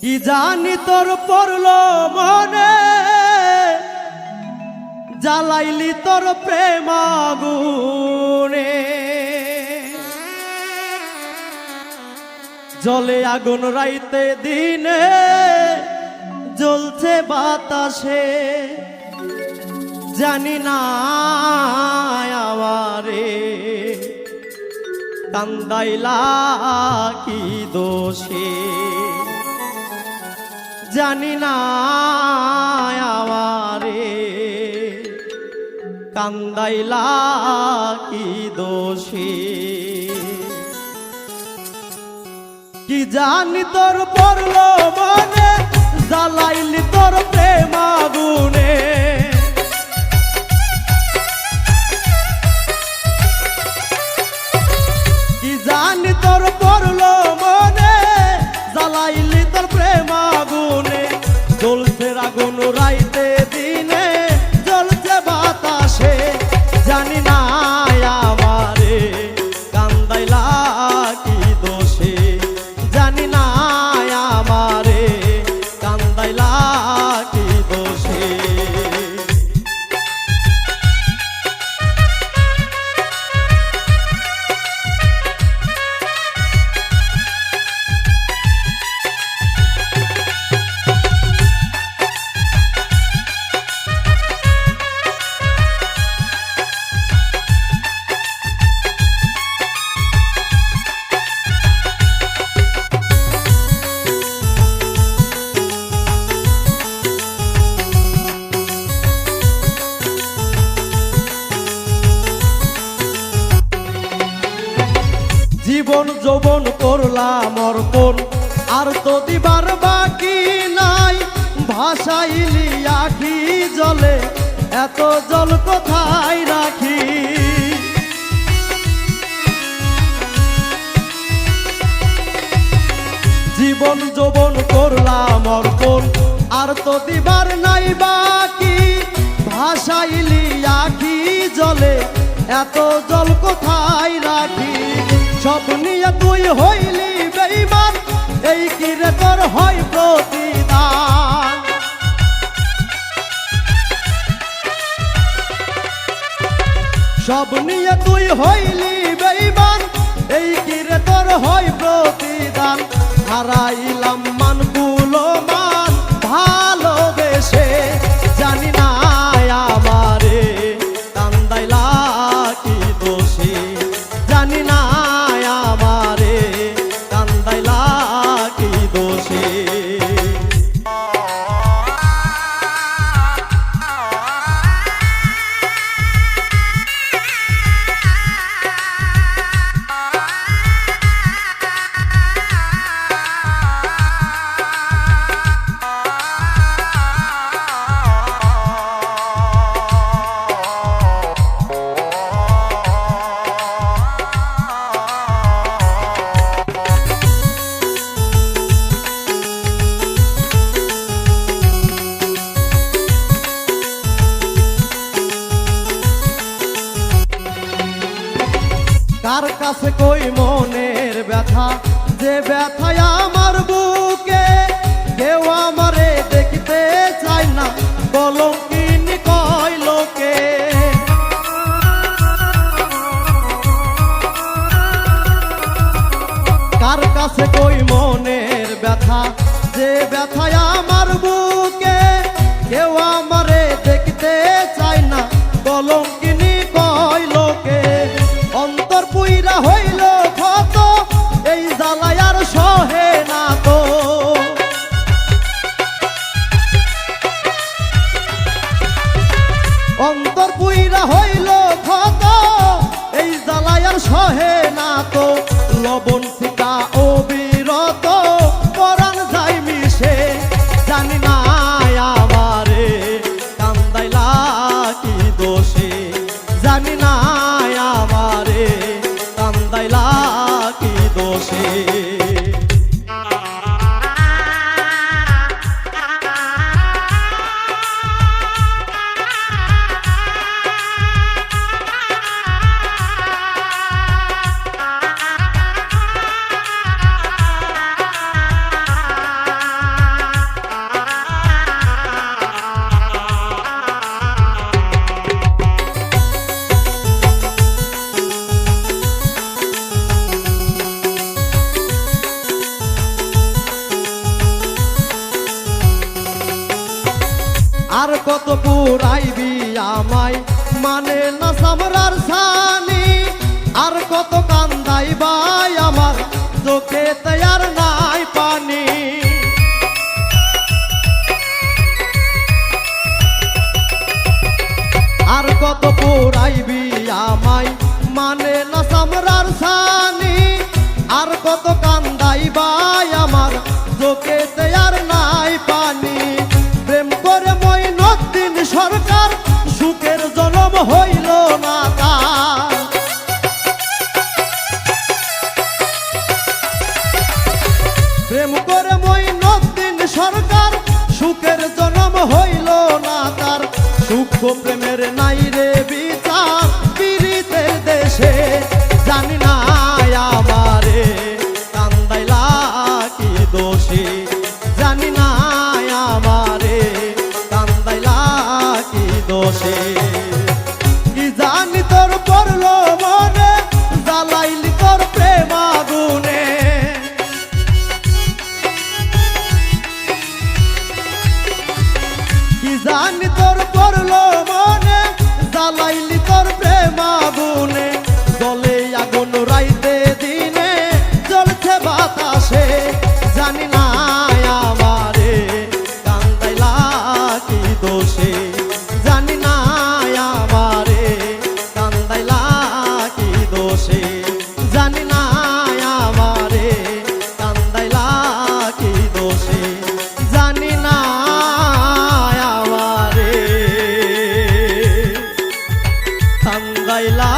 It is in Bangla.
কি জানি তোর পড়লো মনে, জ্বালাইলি তোর প্রেম আগুনে। জলে আগুন রাইতে দিনে, জ্বলছে বাতাসে। জানি না আমারে কান্দাইলা কি দোষে। জানি না আমারে কান্দাইলা কি দোষে। কি জানি তোর পড়লো মনে, জ্বালাইলি তোর প্রেম আগুনে। কি জানি তোর পড়লো মনে, জ্বালাইলি তোর প্রেম আগুনে। জ্বলছে আগুন রাইতে দিনে, জ্বলছে বাতাসে। জানি না আমারে কান্দাইলা কি দোষে। জানি না আমারে কান্দাইলা কি দোষে। জীবন যৌবন করলাম অর্পণ, আর তো দিবার বাকি নাই। ভাসাইলি আখি জলে, এত জল কোথায় রাখি। জীবন যৌবন করলাম অর্পণ, আর তো দিবার নাই বাকি। ভাসাইলি আখি জলে, এত জল কোথায় রাখি। সব নিয়ে তুই হইলি বেঈমান, এই কি রে তোর হয় প্রতিদান। সব নিয়ে তুই হইলি বেঈমান, এই কি রে তোর হয় প্রতিদান। হারাইলাম মানগুলো মান ভালোবেসে। জানি না আমারে কান্দাইলা কি দোষে। জানি না আমারে কান্দাইলা কি দোষে। কার কাছে কই মনের ব্যথা, যে ব্যথায় আমার বুকে। কেউ আমারে দেখতে চায় না, কলঙ্কিনী কয় লোকে। কার কাছে কই মনের ব্যথা, যে ব্যথায় আমার বুকে। কেউ আমারে দেখতে চায় না, কলঙ্কিনী কয় লোকে। অন্তর পুইরা হইল ক্ষত, এই জ্বালায় আর সহে না তো। অন্তর পুইরা হইল ক্ষত, এই জ্বালায় আর সহে না তো। লবণ সিকা অবিরত, পরাণ যায় মিশে। জানি না আমারে কত পুরাইবি আমায় মানে না সামরার সানি, আর কত কান্দাইবাই আমার চোখে তৈয়ার নাই পানি। আর কত পুরাইবি আমায় মানে না সামরার সানি, আর কত কান্দাইবাই আমার চোখে তৈয়ার নাই পানি। প্রেম করে মঈনুদ্দিন সরকার সুখের জনম হইল না তার। প্রেম করে মঈনুদ্দিন সরকার সুখের জনম হইল না তার। সূক্ষ্ম প্রেমের নাই রে বিচার পীড়িতের দেশে, জানি না আমারে কান্দাইলা কি দোষে, জানি না আমারে কান্দাইলা কি দোষে। কি জানি তোর পড়লো মনে জ্বালাইলি তোর প্রেম আগুনে, কি জানি তোর পড়লো মনে জ্বালাইলি তোর প্রেম আগুনে। জলে আগুন রাইতে দিনে জ্বলছে বাতাসে, জানি না আমারে কান্দাইলা কি দোষে, জানি না আমারে কান্দাইলা কি দোষে, জানি না আমারে কান্দাইলা কি দোষে, জানি না আমারে কান্দাইলা